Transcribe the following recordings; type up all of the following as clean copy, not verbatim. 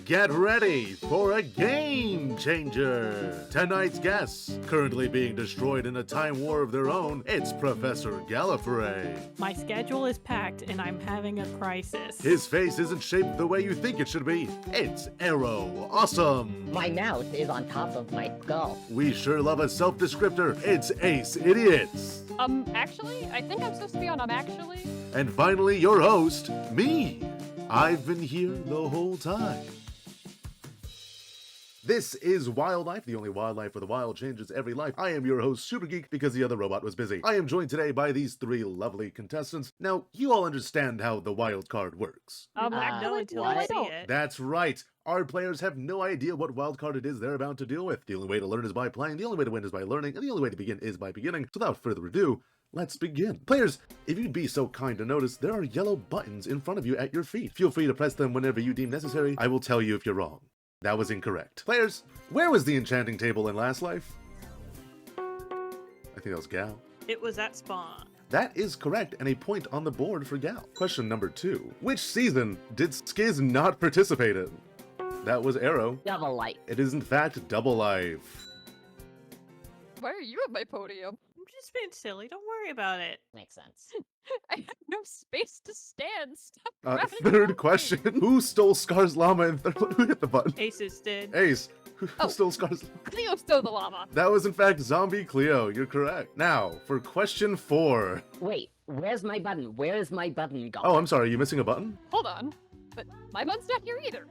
Get ready for a game changer! Tonight's guests, currently being destroyed in a time war of their own, it's Professor Gallifrey. My schedule is packed and I'm having a crisis. His face isn't shaped the way you think it should be. It's Arrow Awesome. My mouth is on top of my skull. We sure love a self-descriptor. It's Ace Idiots. Actually? I think I'm supposed to be on actually. And finally, your host, me. I've been here the whole time. This is Wildlife, the only wildlife where the wild changes every life. I am your host, Super Geek, because the other robot was busy. I am joined today by these three lovely contestants. Now, you all understand how the wild card works. No, until I see it. That's right. Our players have no idea what wild card it is they're about to deal with. The only way to learn is by playing, the only way to win is by learning, and the only way to begin is by beginning. So without further ado, let's begin. Players, if you'd be so kind to notice, there are yellow buttons in front of you at your feet. Feel free to press them whenever you deem necessary. I will tell you if you're wrong. That was incorrect. Players, where was the enchanting table in last life? I think that was Gal. It was at spawn. That is correct, and a point on the board for Gal. Question number 2. Which season did Skiz not participate in? That was Arrow. Double light. It is in fact Double Life. Why are you at my podium? I'm just being silly. Don't worry about it. Makes sense. I have no space to stand. Stop grabbing Third me. question. Who stole Scar's llama in third? Who hit the button? Aces did. Ace. Who Oh. stole Scar's llama? Cleo stole the llama. That was in fact ZombieCleo. You're correct. Now, for question 4. Wait, where's my button? Where is my button going? Oh, I'm sorry. Are you missing a button? Hold on. But my button's not here either.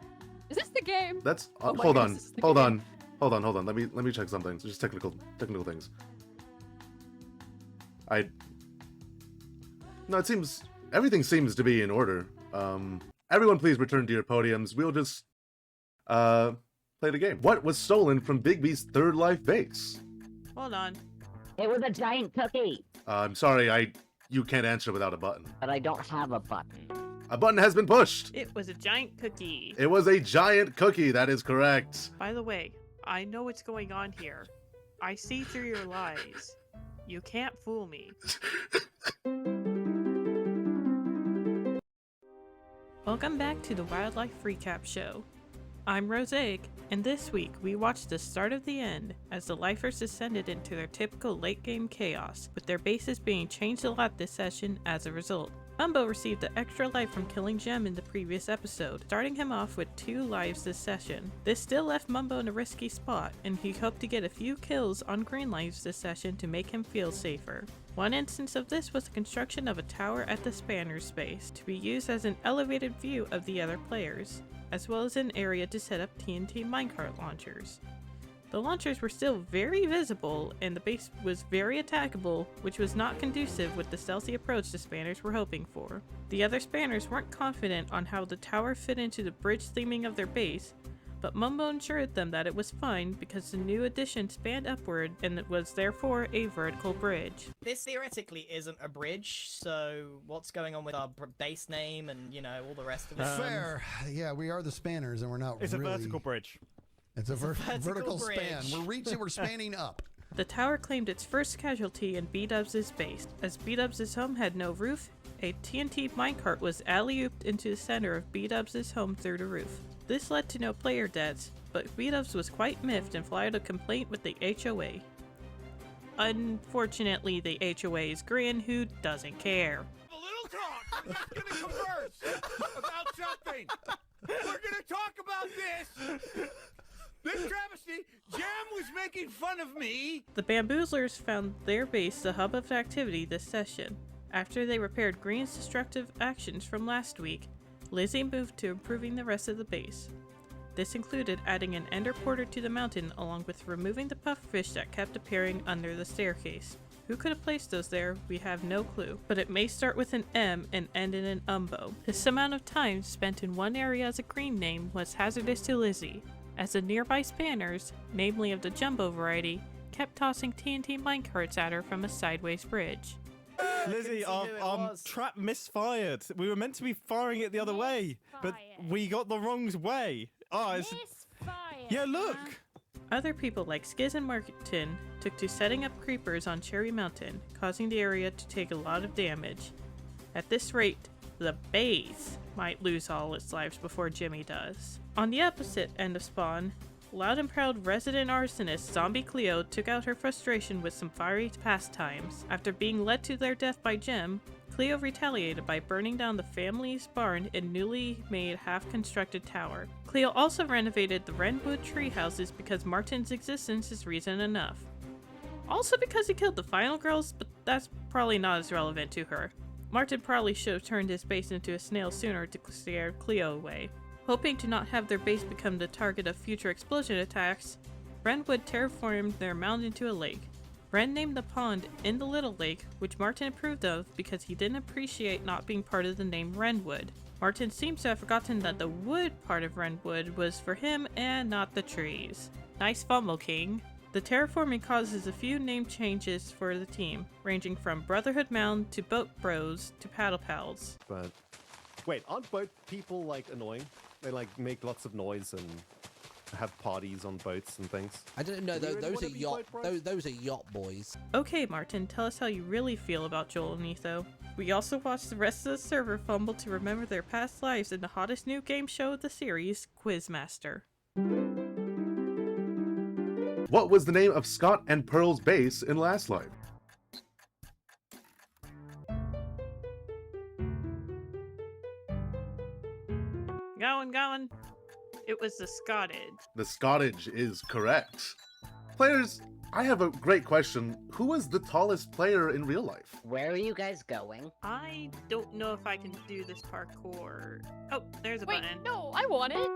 Is this the game? That's Oh my hold goodness, on. this is the Hold game. on. Hold on. Let me check something. Just technical things. No, everything seems to be in order. Everyone please return to your podiums. We'll just play the game. What was stolen from Bigby's third life base? Hold on. It was a giant cookie, I'm sorry, you can't answer without a button. but I don't have a button. A button has been pushed. It was a giant cookie. It was a giant cookie, that is correct. By the way, I know what's going on here. I see through your lies. You can't fool me. Welcome back to the Wildlife Recap Show. I'm Rosé, and this week we watched the start of the end as the lifers descended into their typical late game chaos, with their bases being changed a lot this session as a result. Mumbo received the extra life from killing Gem in the previous episode, starting him off with 2 lives this session. This still left Mumbo in a risky spot, and he hoped to get a few kills on green lives this session to make him feel safer. One instance of this was the construction of a tower at the Spanner's space, to be used as an elevated view of the other players, as well as an area to set up TNT minecart launchers. The launchers were still very visible, and the base was very attackable, which was not conducive with the stealthy approach the Spanners were hoping for. The other Spanners weren't confident on how the tower fit into the bridge theming of their base, but Mumbo assured them that it was fine because the new addition spanned upward and it was therefore a vertical bridge. This theoretically isn't a bridge, so what's going on with our base name and, all the rest of it? Fair. Yeah, we are the Spanners, and we're not It's really... a vertical bridge. It's a vertical span. bridge. We're spanning up. The tower claimed its first casualty in B-Dubs' base. As B-Dubs' home had no roof, a TNT minecart was alley-ooped into the center of B-Dubs' home through the roof. This led to no player deaths, but B-Dubs was quite miffed and filed a complaint with the HOA. Unfortunately, the HOA is Grian, who doesn't care. A little talk! I'm just gonna converse about something! We're gonna talk about this! This travesty, Jam was making fun of me! The Bamboozlers found their base the hub of activity this session. After they repaired Green's destructive actions from last week, Lizzie moved to improving the rest of the base. This included adding an ender porter to the mountain along with removing the pufferfish that kept appearing under the staircase. Who could have placed those there, we have no clue, but it may start with an M and end in an umbo. This amount of time spent in one area as a green name was hazardous to Lizzie, as the nearby Spanners, namely of the Jumbo variety, kept tossing TNT minecarts at her from a sideways bridge. Lizzie, our trap misfired. We were meant to be firing it the other way, but we got the wrong way. Oh, it's... Yeah, look! Other people like Skiz and Martin took to setting up creepers on Cherry Mountain, causing the area to take a lot of damage. At this rate, the base might lose all its lives before Jimmy does. On the opposite end of Spawn, loud and proud resident arsonist ZombieCleo took out her frustration with some fiery pastimes. After being led to their death by Jim, Cleo retaliated by burning down the family's barn and newly made half-constructed tower. Cleo also renovated the Wrenwood tree houses because Martin's existence is reason enough. Also because he killed the final girls, but that's probably not as relevant to her. Martin probably should have turned his base into a snail sooner to scare Cleo away. Hoping to not have their base become the target of future explosion attacks, Wrenwood terraformed their mound into a lake. Wren named the pond In the Little Lake, which Martin approved of because he didn't appreciate not being part of the name Wrenwood. Martin seems to have forgotten that the wood part of Wrenwood was for him and not the trees. Nice fumble, King. The terraforming causes a few name changes for the team, ranging from Brotherhood Mound to Boat Bros to Paddle Pals. But wait, aren't boat people like annoying? They like make lots of noise and have parties on boats and things. I don't know. Do you Those are wanna be yacht. boat bros? Those are yacht boys. Okay, Martin, tell us how you really feel about Joel and Etho. We also watched the rest of the server fumble to remember their past lives in the hottest new game show of the series, Quizmaster. What was the name of Scott and Pearl's base in Last Life? Going. It was the Scottage. The Scottage is correct. Players, I have a great question. Who was the tallest player in real life? Where are you guys going? I don't know if I can do this parkour. Oh, there's a Wait, button. no, I want it.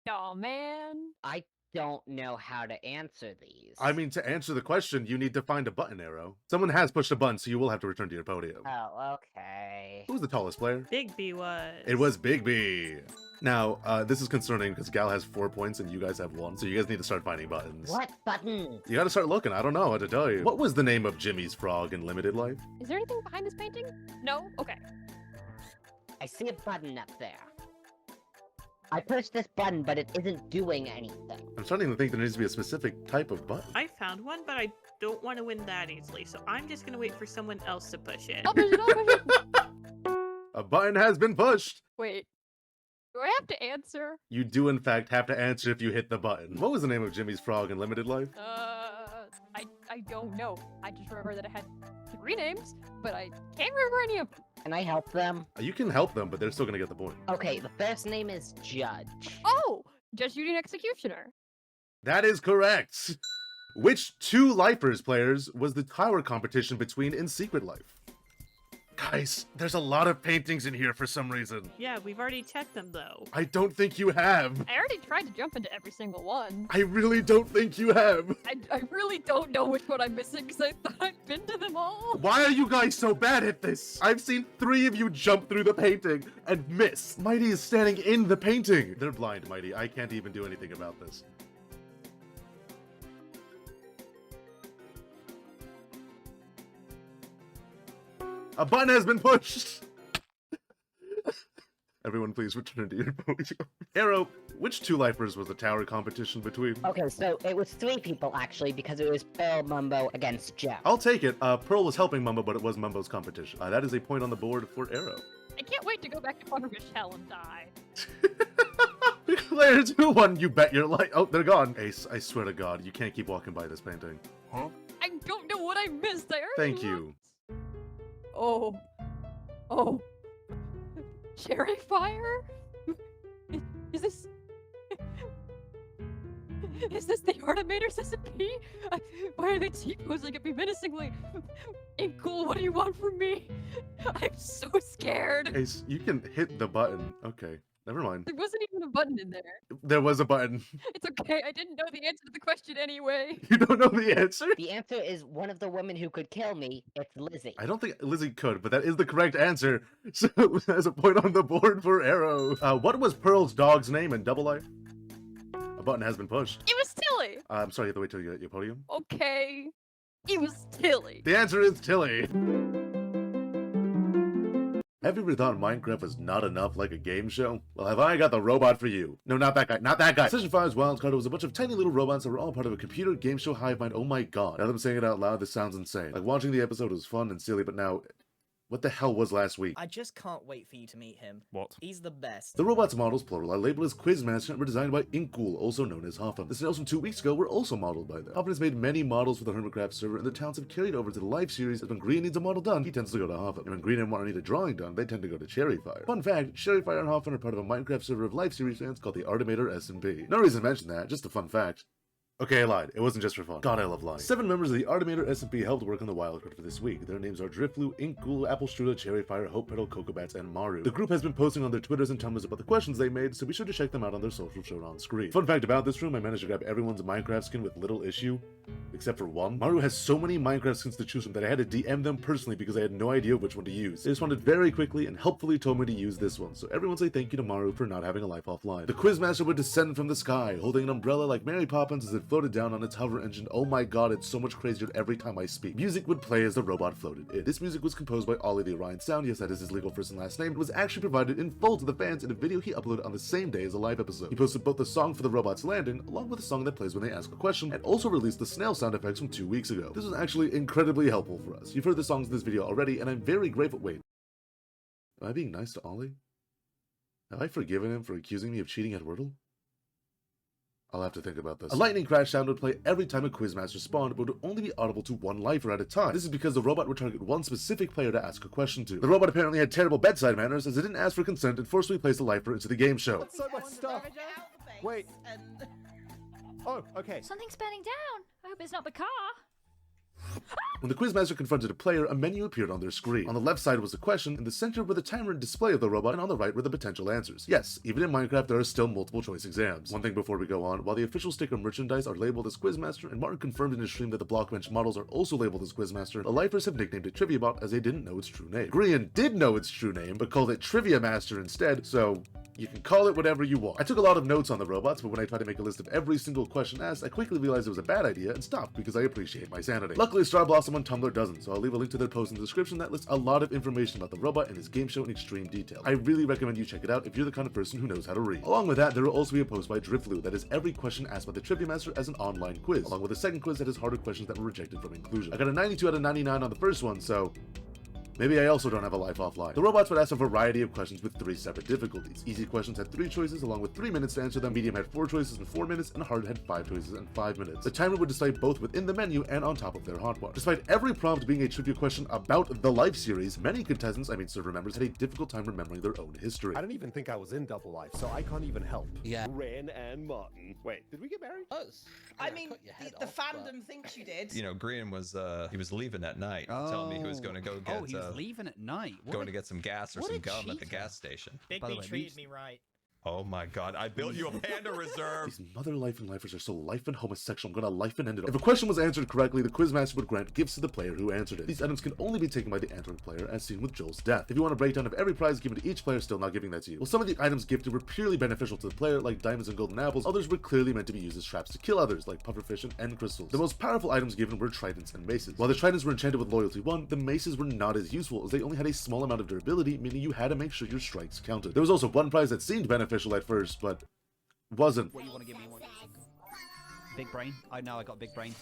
Oh man. I don't know how to answer these. I mean, to answer the question, you need to find a button arrow. Someone has pushed a button, so you will have to return to your podium. Oh, okay. Who was the tallest player? Big B was. It was Big B. Now, this is concerning because Gal has 4 points and you guys have 1, so you guys need to start finding buttons. What button? You gotta start looking. I don't know what to tell you. What was the name of Jimmy's frog in Limited Life? Is there anything behind this painting? No? Okay. I see a button up there. I pushed this button, but it isn't doing anything. I'm starting to think there needs to be a specific type of button. I found one, but I don't want to win that easily, so I'm just gonna wait for someone else to push it. I'll push it, I'll push it. A button has been pushed! Wait. Do I have to answer? You do, in fact, have to answer if you hit the button. What was the name of Jimmy's frog in Limited Life? I don't know. I just remember that it had 3 names, but I can't remember any of them. Can I help them? You can help them, but they're still gonna get the point. Okay, the first name is Judge. Oh! Judge, Judy, and Executioner. That is correct! Which 2 lifers players was the tower competition between in Secret Life? Guys, there's a lot of paintings in here for some reason. Yeah, we've already checked them though. I don't think you have. I already tried to jump into every single one. I really don't think you have. I really don't know which one I'm missing because I thought I'd been to them all. Why are you guys so bad at this? I've seen 3 of you jump through the painting and miss. Mighty is standing in the painting. They're blind, Mighty. I can't even do anything about this. A button has been pushed. Everyone please return to your podium. Arrow, which 2 lifers was the tower competition between? Okay, so it was 3 people actually because it was Pearl, Mumbo against Joe. I'll take it. Pearl was helping Mumbo, but it was Mumbo's competition. That is a point on the board for Arrow. I can't wait to go back to Farmer Michelle and die. Players, who won? You bet your life. Oh, they're gone. Ace, I swear to God, you can't keep walking by this painting. Huh? I don't know what I missed. I already Thank you. looked. Oh. Cherry fire? Is this... Is this the Artimator's recipe? Why are they T-posing at me menacingly? Ain't cool, what do you want from me? I'm so scared. Ace, you can hit the button. Okay, never mind. There wasn't even a button in there. There was a button. It's okay, I didn't know the answer to the question anyway. You don't know the answer? The answer is one of the women who could kill me. It's Lizzie. I don't think Lizzie could, but that is the correct answer. So there's a point on the board for Arrow. What was Pearl's dog's name in Double Life? A button has been pushed. It was Tilly! I'm sorry, you have to wait till you get your podium. Okay. It was Tilly. The answer is Tilly. Have you ever thought Minecraft was not enough like a game show? Well, have I got the robot for you. No, not that guy, not that guy. Session 5's Wildcard was a bunch of tiny little robots that were all part of a computer game show hive mind. Oh my god. Now that I'm saying it out loud, this sounds insane. Like watching the episode was fun and silly, but now what the hell was last week? I just can't wait for you to meet him. What? He's the best. The robots models, plural, are labeled as Quizmaster and were designed by Inkul, also known as Hoffen. The snails from 2 weeks ago were also modeled by them. Hoffen has made many models for the Hermitcraft server, and their talents have carried over to the live series, as when Grian needs a model done, he tends to go to Hoffen. And when Grian and Warren need a drawing done, they tend to go to Cherryfire. Fun fact, Cherryfire and Hoffen are part of a Minecraft server of live series fans called the Artimator S&P. No reason to mention that, just a fun fact. Okay, I lied. It wasn't just for fun. God, I love lying. 7 members of the Artimator S&P helped work on the wildcard for this week. Their names are Driftflu, Inkcool, Applestrudel, Cherryfire, Hope Petal, Cocobats, and Maru. The group has been posting on their Twitters and Tumblrs about the questions they made, so be sure to check them out on their socials shown on screen. Fun fact about this room, I managed to grab everyone's Minecraft skin with little issue, except for one. Maru has so many Minecraft skins to choose from that I had to DM them personally because I had no idea which one to use. They responded very quickly and helpfully told me to use this one, so everyone say thank you to Maru for not having a life offline. The Quizmaster would descend from the sky, holding an umbrella like Mary Poppins as it floated down on its hover engine. Oh my god, it's so much crazier every time I speak. Music would play as the robot floated in. This music was composed by Ollie TheOrionSound, yes, that is his legal first and last name, and was actually provided in full to the fans in a video he uploaded on the same day as a live episode. He posted both the song for the robot's landing, along with a song that plays when they ask a question, and also released the snail sound effects from 2 weeks ago. This was actually incredibly helpful for us. You've heard the songs in this video already, and I'm very grateful. Wait, am I being nice to Ollie? Have I forgiven him for accusing me of cheating at Wordle? I'll have to think about this. A lightning crash sound would play every time a Quizmaster spawned, but would only be audible to one lifer at a time. This is because the robot would target one specific player to ask a question to. The robot apparently had terrible bedside manners, as it didn't ask for consent and forcibly placed a lifer into the game show. That's so much stuff. Wait. Oh, okay. Something's burning down. I hope it's not the car. When the Quizmaster confronted a player, a menu appeared on their screen. On the left side was the question, in the center were the timer and display of the robot, and on the right were the potential answers. Yes, even in Minecraft there are still multiple choice exams. One thing before we go on, while the official sticker merchandise are labeled as Quizmaster, and Martin confirmed in his stream that the Blockbench models are also labeled as Quizmaster, the lifers have nicknamed it TriviaBot as they didn't know its true name. Grian did know its true name, but called it Trivia Master instead, so you can call it whatever you want. I took a lot of notes on the robots, but when I tried to make a list of every single question asked, I quickly realized it was a bad idea and stopped because I appreciate my sanity. Luckily, Star Blossom on Tumblr doesn't, so I'll leave a link to their post in the description that lists a lot of information about the robot and his game show in extreme detail. I really recommend you check it out if you're the kind of person who knows how to read. Along with that, there will also be a post by Driftflu that is every question asked by the Trivia Master as an online quiz, along with a second quiz that has harder questions that were rejected from inclusion. I got a 92 out of 99 on the first one, so maybe I also don't have a life offline. The robots would ask a variety of questions with 3 separate difficulties. Easy questions had 3 choices along with 3 minutes to answer them, medium had 4 choices and 4 minutes, and hard had 5 choices and 5 minutes. The timer would display both within the menu and on top of their hotbar. Despite every prompt being a trivia question about the life series, many contestants, server members, had a difficult time remembering their own history. I don't even think I was in Double Life, so I can't even help. Yeah. Ren and Martin. Wait, did we get married? Us. I mean, the fandom thinks you did. You know, Grian was he was leaving at night, telling me he was going to go get. Oh, he was leaving at night. Going to get some gas or some gum at the gas station. Big B treated me right. Oh my god, I built you a panda reserve! These mother life and lifers are so life and homosexual, I'm gonna life and end it. If a question was answered correctly, the Quizmaster would grant gifts to the player who answered it. These items can only be taken by the answering player, as seen with Joel's death. If you want a breakdown of every prize given to each player, still not giving that to you. Well, some of the items gifted were purely beneficial to the player, like diamonds and golden apples. Others were clearly meant to be used as traps to kill others, like pufferfish and end crystals. The most powerful items given were tridents and maces. While the tridents were enchanted with loyalty 1, the maces were not as useful, as they only had a small amount of durability, meaning you had to make sure your strikes counted. There was also one prize that seemed beneficial at first, but wasn't. What you want to give me one? Big brain. I know I got big brain.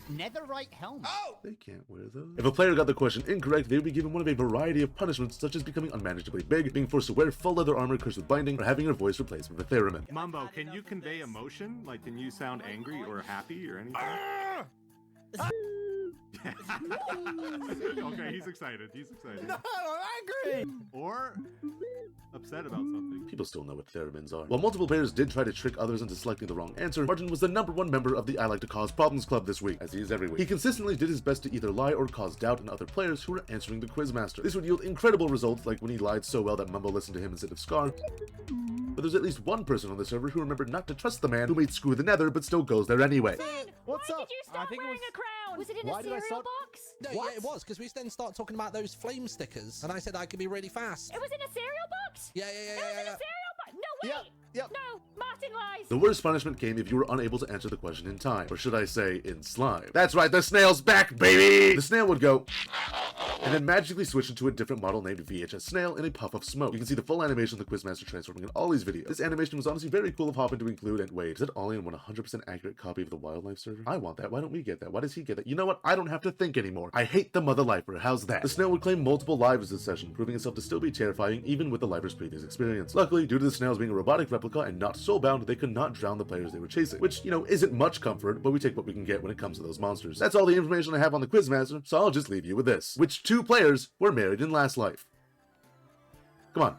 Netherite helmet. Oh! They can't wear those. If a player got the question incorrect, they would be given one of a variety of punishments, such as becoming unmanageably big, being forced to wear full leather armor cursed with binding, or having your voice replaced with a theremin. Mumbo, can you convey emotion? Like, can you sound angry or happy or anything? Okay, he's excited. He's excited. No, I'm angry! Or upset about something. People still know what theremins are. While multiple players did try to trick others into selecting the wrong answer, Martin was the #1 member of the I Like to Cause Problems Club this week, as he is every week. He consistently did his best to either lie or cause doubt in other players who were answering the Quizmaster. This would yield incredible results, like when he lied so well that Mumbo listened to him instead of Scar. But there's at least one person on the server who remembered not to trust the man who made Screw the Nether but still goes there anyway. What's up? Did you start wearing a crown? Was it in Why a did I cereal start- box? No, yeah, it was, because we then started talking about those flame stickers, and I said I could be really fast. It was in a cereal box? Yeah. It was in a cereal box? No, wait! Yep. No, Martin lies! The worst punishment came if you were unable to answer the question in time, or should I say, in slime. That's right, the snail's back, baby! The snail would go and then magically switch into a different model named VHS Snail in a puff of smoke. You can see the full animation of the Quizmaster transforming in all these videos. This animation was honestly very cool of Hoppin to include, and wait, is it Ollie in 100% accurate copy of the wildlife server? I want that. Why don't we get that? Why does he get that? You know what? I don't have to think anymore. I hate the mother lifer. How's that? The snail would claim multiple lives this session, proving itself to still be terrifying even with the lifer's previous experience. Luckily, due to the snails being a robotic replica and not soulbound, they could not drown the players they were chasing, which, you know, isn't much comfort, but we take what we can get when it comes to those monsters. That's all the information I have on the Quizmaster, so I'll just leave you with this. Which 2 players were married in last life? Come on.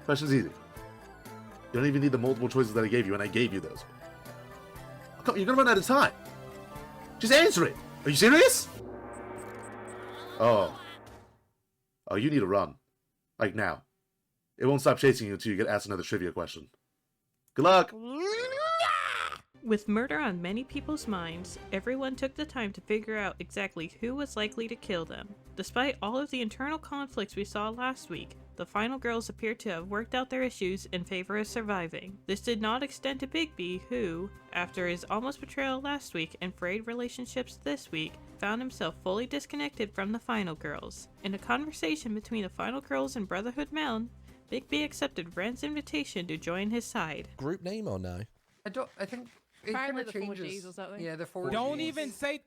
Question's easy. You don't even need the multiple choices that I gave you, and I gave you those. Oh, come on, you're gonna run out of time. Just answer it. Are you serious? Oh. Oh, you need to run. Like now. It won't stop chasing you until you get asked another trivia question. Good luck! With murder on many people's minds, everyone took the time to figure out exactly who was likely to kill them. Despite all of the internal conflicts we saw last week, the final girls appear to have worked out their issues in favor of surviving. This did not extend to Bigby, who, after his almost betrayal last week and frayed relationships this week, found himself fully disconnected from the final girls. In a conversation between the final girls and Brotherhood Mound, Bigby accepted Ren's invitation to join his side. Group name or no? I think it Apparently kinda the 4Gs changes. or something. Yeah, the 4Gs. Don't even say.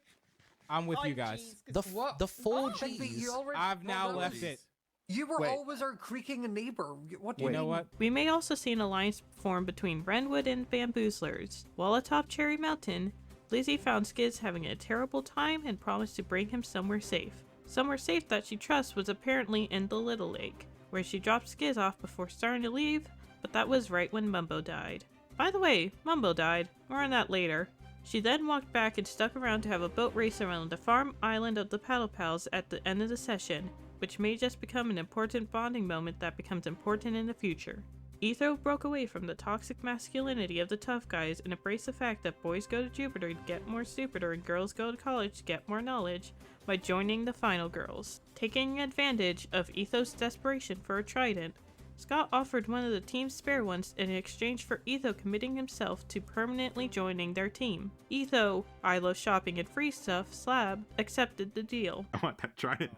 I'm with you guys. The 4Gs. Bigby, you already- I've now well, left it. You were Wait. always our creaking neighbor. What do You you know mean? what? We may also see an alliance form between Wrenwood and Bamboozlers. While atop Cherry Mountain, Lizzie found Skizz having a terrible time and promised to bring him somewhere safe. Somewhere safe that she trusts was apparently in the Little Lake, where she dropped Skizz off before starting to leave, but that was right when Mumbo died. By the way, Mumbo died. More on that later. She then walked back and stuck around to have a boat race around the farm island of the Paddle Pals at the end of the session, which may just become an important bonding moment that becomes important in the future. Etho broke away from the toxic masculinity of the tough guys and embraced the fact that boys go to Jupiter to get more stupider and girls go to college to get more knowledge by joining the final girls. Taking advantage of Etho's desperation for a trident, Scott offered one of the team's spare ones in exchange for Etho committing himself to permanently joining their team. Etho, I love shopping and free stuff, Slab, accepted the deal. I want that trident.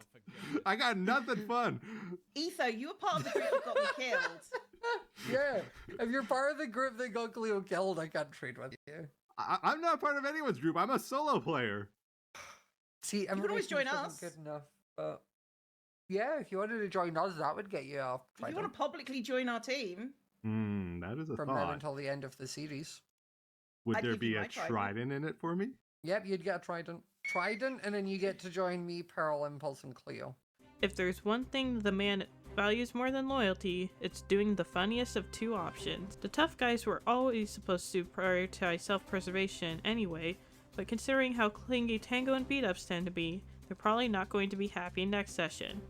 I got nothing fun. Etho, you were part of the group that got me killed. Yeah, if you're part of the group that got Cleo killed, I can't trade with you. I'm not part of anyone's group. I'm a solo player. See, You could always join information us. isn't good enough, but yeah, if you wanted to join us, that would get you off. If you want to publicly join our team, That is a from now thought. until the end of the series. Would I'd there give you be a my trident. trident in it for me? Yep, you'd get a trident, and then you get to join me, Pearl, Impulse, and Cleo. If there's one thing the man values more than loyalty, it's doing the funniest of 2 options. The tough guys were always supposed to prioritize self-preservation anyway, but considering how clingy Tango and beat-ups tend to be, they're probably not going to be happy next session.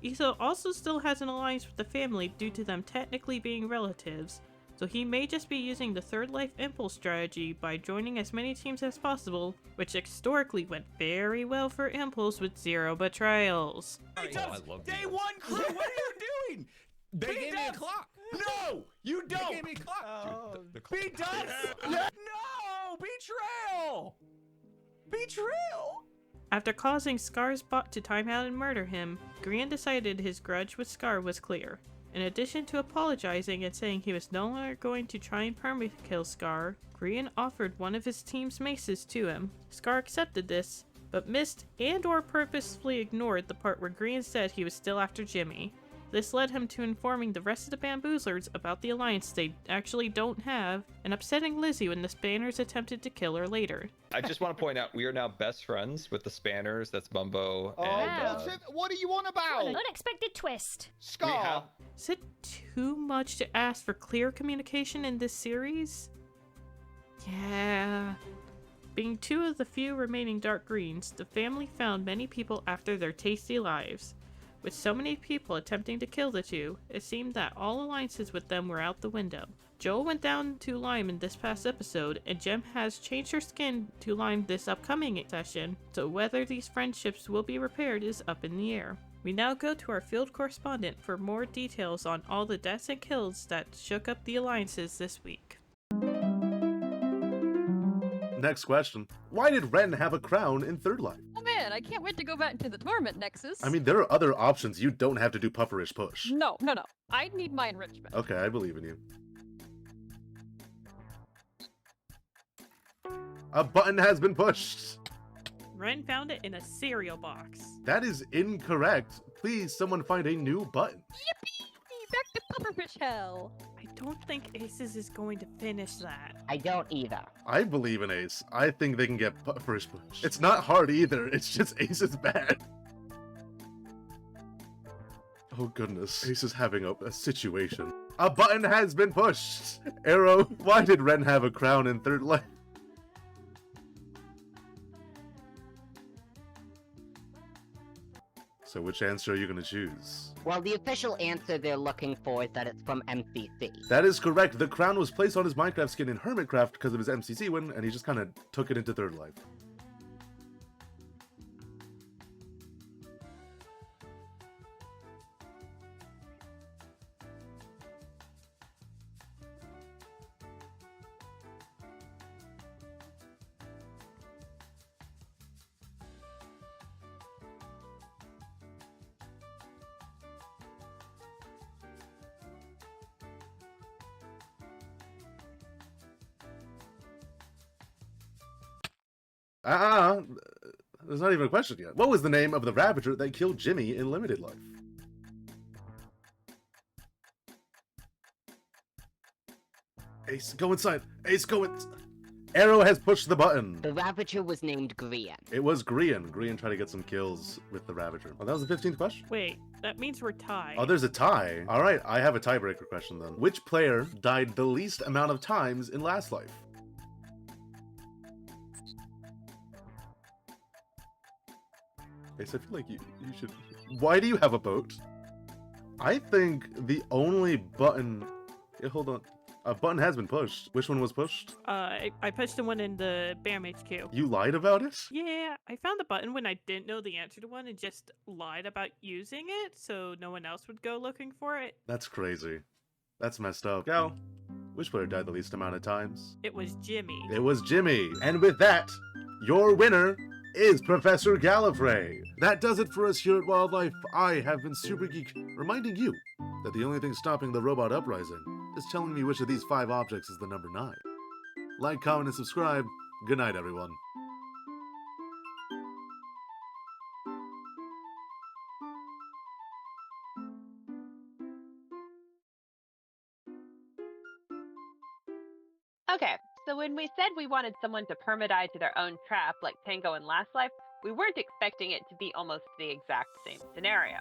Etho also still has an alliance with the family due to them technically being relatives, so he may just be using the third life impulse strategy by joining as many teams as possible, which historically went very well for Impulse with 0 betrayals. I love Day Beatles. 1 crew, what are you doing? They gave me a clock. No, you don't. They gave me a clock. The clock. B-dubs. No, betrayal. Betrayal. After causing Scar's bot to time out and murder him, Grian decided his grudge with Scar was clear. In addition to apologizing and saying he was no longer going to try and perma-kill Scar, Grian offered one of his team's maces to him. Scar accepted this, but missed and or purposefully ignored the part where Grian said he was still after Jimmy. This led him to informing the rest of the Bamboozlers about the alliance they actually don't have, and upsetting Lizzie when the Spanners attempted to kill her later. I just want to point out we are now best friends with the Spanners. That's Mumbo. Oh, and, bullshit. What do you want about? An unexpected twist. Scar. Is it too much to ask for clear communication in this series? Yeah. Being 2 of the few remaining dark greens, the family found many people after their tasty lives. With so many people attempting to kill the 2, it seemed that all alliances with them were out the window. Joel went down to Lime in this past episode, and Gem has changed her skin to Lime this upcoming session, so whether these friendships will be repaired is up in the air. We now go to our field correspondent for more details on all the deaths and kills that shook up the alliances this week. Next question. Why did Ren have a crown in Third Life? Oh man, I can't wait to go back to the Torment Nexus. I mean, there are other options. You don't have to do pufferish push. No. I need my enrichment. Okay, I believe in you. A button has been pushed. Ren found it in a cereal box. That is incorrect. Please, someone find a new button. Yippee! Back to pufferfish hell. I don't think Aces is going to finish that. I don't either. I believe in Ace. I think they can get pufferish push. It's not hard either. It's just Ace is bad. Oh goodness. Ace is having a situation. A button has been pushed. Arrow, why did Ren have a crown in third life? So which answer are you going to choose? Well, the official answer they're looking for is that it's from MCC. That is correct. The crown was placed on his Minecraft skin in Hermitcraft because of his MCC win, and he just kind of took it into third life. There's not even a question yet. What was the name of the Ravager that killed Jimmy in Limited Life? Ace, go inside. Ace, go in. Arrow has pushed the button. The Ravager was named Grian. It was Grian. Grian tried to get some kills with the Ravager. Oh, that was the 15th question? Wait, that means we're tied. Oh, there's a tie. All right, I have a tiebreaker question then. Which player died the least amount of times in Last Life? Ace, I feel like you should... Why do you have a boat? I think the only button... Yeah, hold on. A button has been pushed. Which one was pushed? I pushed the one in the BAM HQ. You lied about it? Yeah, I found the button when I didn't know the answer to one and just lied about using it so no one else would go looking for it. That's crazy. That's messed up. Gal, which player died the least amount of times? It was Jimmy. It was Jimmy. And with that, your winner is Professor Gallifrey. That does it for us here at Wildlife. I have been Super Geek, reminding you that the only thing stopping the robot uprising is telling me which of these 5 objects is the number 9. Like, comment, and subscribe. Good night, everyone. Okay, so when we said we wanted someone to permadie to their own trap like Tango in Last Life, we weren't expecting it to be almost the exact same scenario.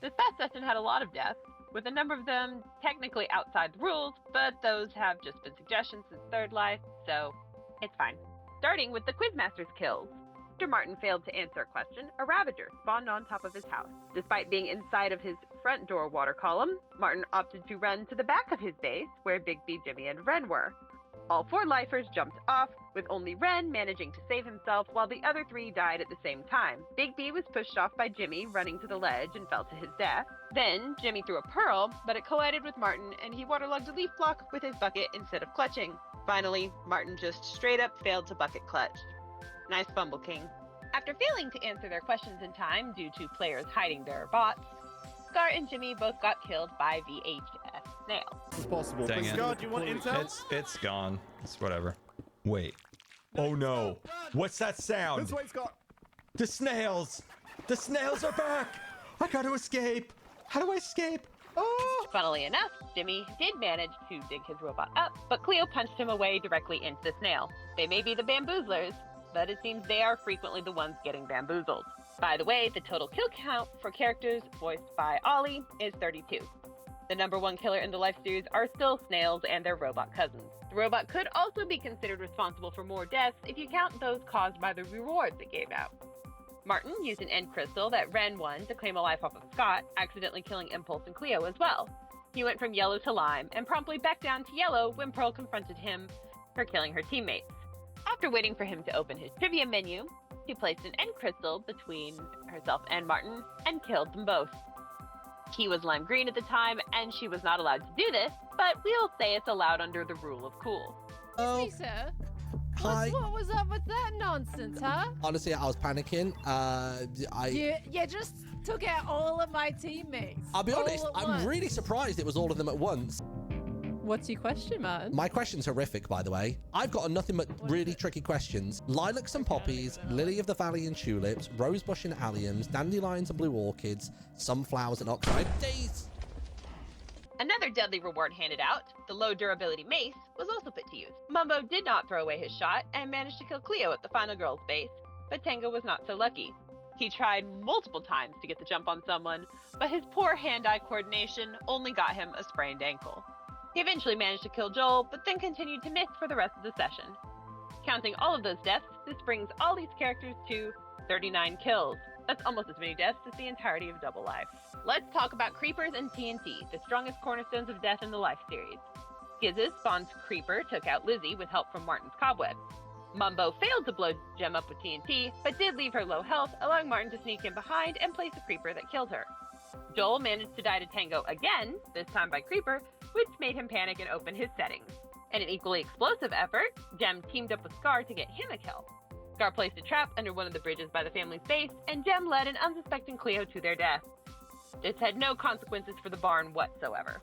This past session had a lot of deaths, with a number of them technically outside the rules, but those have just been suggestions since Third Life, so it's fine. Starting with the Quizmaster's kills. After Martin failed to answer a question, a Ravager spawned on top of his house. Despite being inside of his front door water column, Martin opted to run to the back of his base, where Big B, Jimmy, and Ren were. All 4 lifers jumped off, with only Ren managing to save himself while the other 3 died at the same time. Big B was pushed off by Jimmy, running to the ledge and fell to his death. Then, Jimmy threw a pearl, but it collided with Martin and he waterlogged a leaf block with his bucket instead of clutching. Finally, Martin just straight up failed to bucket clutch. Nice fumble, King. After failing to answer their questions in time due to players hiding their bots, Scar and Jimmy both got killed by VHS snails. It's possible. Dang it. Scott, do you want intel? It's gone. It's whatever. Wait. Oh no. What's that sound? This way, Scott. The snails! The snails are back! I gotta escape! How do I escape? Oh! Funnily enough, Jimmy did manage to dig his robot up, but Cleo punched him away directly into the snail. They may be the bamboozlers, but it seems they are frequently the ones getting bamboozled. By the way, the total kill count for characters voiced by Ollie is 32. The number 1 killer in the Life series are still snails and their robot cousins. The robot could also be considered responsible for more deaths if you count those caused by the rewards it gave out. Martin used an end crystal that Ren won to claim a life off of Scott, accidentally killing Impulse and Cleo as well. He went from yellow to lime, and promptly back down to yellow when Pearl confronted him for killing her teammates. After waiting for him to open his trivia menu, she placed an end crystal between herself and Martin and killed them both. He was lime green at the time, and she was not allowed to do this, but we'll say it's allowed under the rule of cool. Excuse me, sir. Hi. What was up with that nonsense, huh? Honestly, I was panicking. You just took out all of my teammates. I'll be honest, all at I'm once. really surprised it was all of them at once. What's your question, man? My question's horrific, by the way. I've got nothing but really tricky questions. Lilacs and poppies, lily of the valley and tulips, rosebush and alliums, dandelions and blue orchids, sunflowers and oxide days. Another deadly reward handed out, the low durability mace, was also put to use. Mumbo did not throw away his shot and managed to kill Cleo at the final girl's base, but Tango was not so lucky. He tried multiple times to get the jump on someone, but his poor hand-eye coordination only got him a sprained ankle. He eventually managed to kill Joel, but then continued to miss for the rest of the session. Counting all of those deaths, this brings all these characters to 39 kills. That's almost as many deaths as the entirety of Double Life. Let's talk about Creepers and TNT, the strongest cornerstones of death in the Life series. Skizz's Spawn's Creeper took out Lizzie with help from Martin's Cobweb. Mumbo failed to blow Gem up with TNT, but did leave her low health, allowing Martin to sneak in behind and place a Creeper that killed her. Joel managed to die to Tango again, this time by Creeper, which made him panic and open his settings. In an equally explosive effort, Gem teamed up with Scar to get him a kill. Scar placed a trap under one of the bridges by the family's base, and Gem led an unsuspecting Cleo to their death. This had no consequences for the barn whatsoever.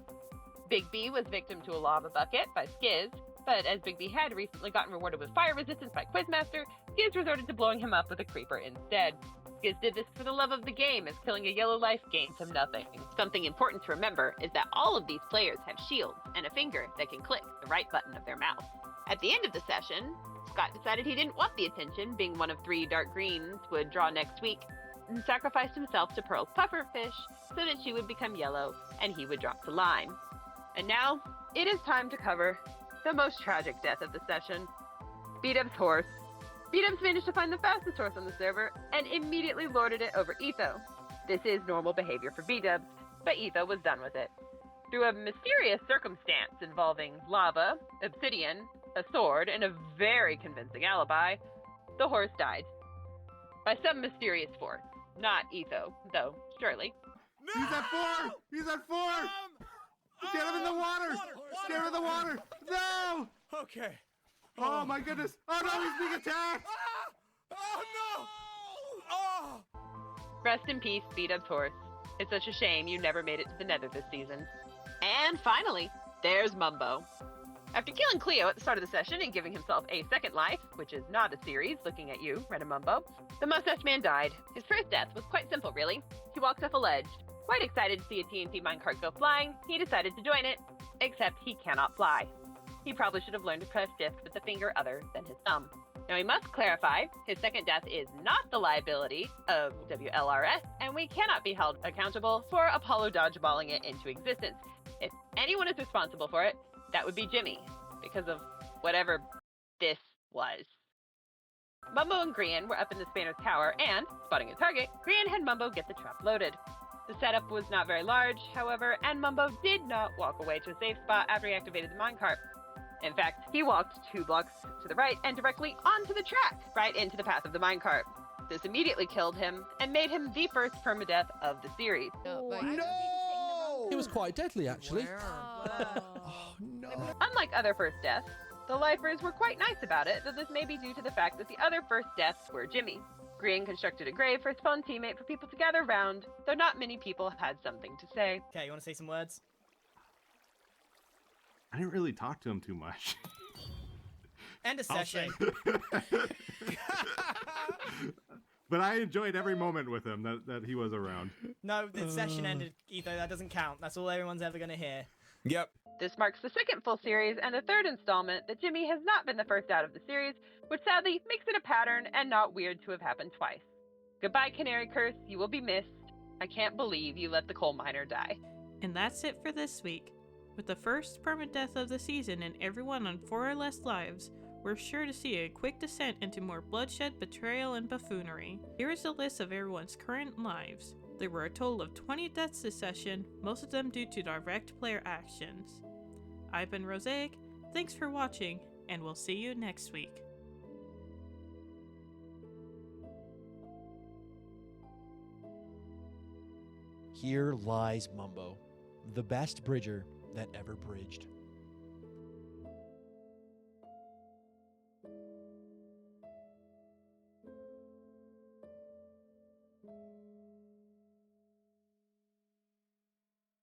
Big B was victim to a lava bucket by Skizz, but as Big B had recently gotten rewarded with fire resistance by Quizmaster, Skizz resorted to blowing him up with a Creeper instead. Skizz did this for the love of the game, as killing a yellow life gains him nothing. Something important to remember is that all of these players have shields and a finger that can click the right button of their mouse. At the end of the session, Scott decided he didn't want the attention being one of 3 dark greens would draw next week, and sacrificed himself to Pearl's pufferfish so that she would become yellow and he would drop to lime. And now, it is time to cover the most tragic death of the session, B-Dub's horse. B-Dubs managed to find the fastest horse on the server and immediately lorded it over Etho. This is normal behavior for B-Dubs, but Etho was done with it. Through a mysterious circumstance involving lava, obsidian, a sword, and a very convincing alibi, the horse died. By some mysterious force. Not Etho, though, surely. No! He's at 4! He's at 4! Get him in the water! Get him in the water! No! Okay. Oh my goodness! Oh no, he's being attacked! Oh no! Oh! Rest in peace, B-Dub's horse. It's such a shame you never made it to the Nether this season. And finally, there's Mumbo. After killing Cleo at the start of the session and giving himself a second life, which is not a series, looking at you, Red and Mumbo, the mustache man died. His first death was quite simple, really. He walked off a ledge. Quite excited to see a TNT minecart go flying, he decided to join it, except he cannot fly. He probably should have learned to press shift with a finger other than his thumb. Now we must clarify, his second death is not the liability of WLRS, and we cannot be held accountable for Apollo dodgeballing it into existence. If anyone is responsible for it, that would be Jimmy, because of whatever this was. Mumbo and Grian were up in the Spanner's tower, and, spotting a target, Grian had Mumbo get the trap loaded. The setup was not very large, however, and Mumbo did not walk away to a safe spot after he activated the minecart. In fact, he walked 2 blocks to the right and directly onto the track, right into the path of the minecart. This immediately killed him, and made him the first permadeath of the series. No! It was quite deadly, actually. Oh, no. Unlike other first deaths, the lifers were quite nice about it, though this may be due to the fact that the other first deaths were Jimmy. Grian constructed a grave for his fallen teammate for people to gather round, though not many people had something to say. Okay, you want to say some words? I didn't really talk to him too much. End of session. But I enjoyed every moment with him that he was around. No, the session ended, Etho. That doesn't count. That's all everyone's ever going to hear. Yep. This marks the second full series and the third installment that Jimmy has not been the first out of the series, which sadly makes it a pattern and not weird to have happened twice. Goodbye, Canary Curse. You will be missed. I can't believe you let the coal miner die. And that's it for this week. With the first permadeath of the season and everyone on 4 or less lives, we're sure to see a quick descent into more bloodshed, betrayal, and buffoonery. Here is a list of everyone's current lives. There were a total of 20 deaths this session, most of them due to direct player actions. I've been Rosaic, thanks for watching, and we'll see you next week. Here lies Mumbo, the best bridger that ever bridged.